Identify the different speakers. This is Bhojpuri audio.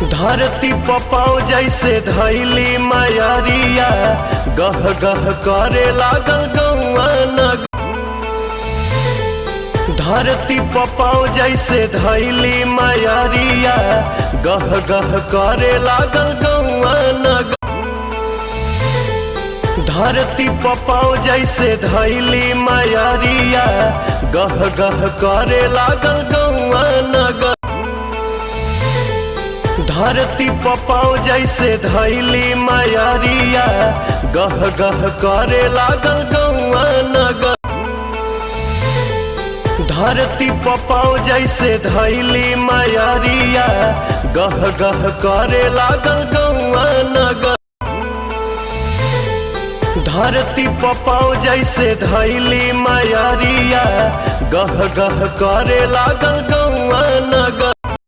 Speaker 1: धरती पपाओ जैसे धैली मयरिया गह गह करे लागल गौआ नगर। धरती पपाओ जैसे धैली मयरिया गह गह करे लागल गौआ नगर। धरती पपाओ जैसे धैली मयरिया गह गह करे लागल गौआ नगर। धरती पपाओ जैसे धैली मयरिया गह गह करे लागल गौआ नगर। धरती पपाओ जैसे धैली मयरिया गह गह करे लागल गौआ नगर। धरती पपाओ जैसे धैली मयरिया गह गह करे लागल गौआ नगर।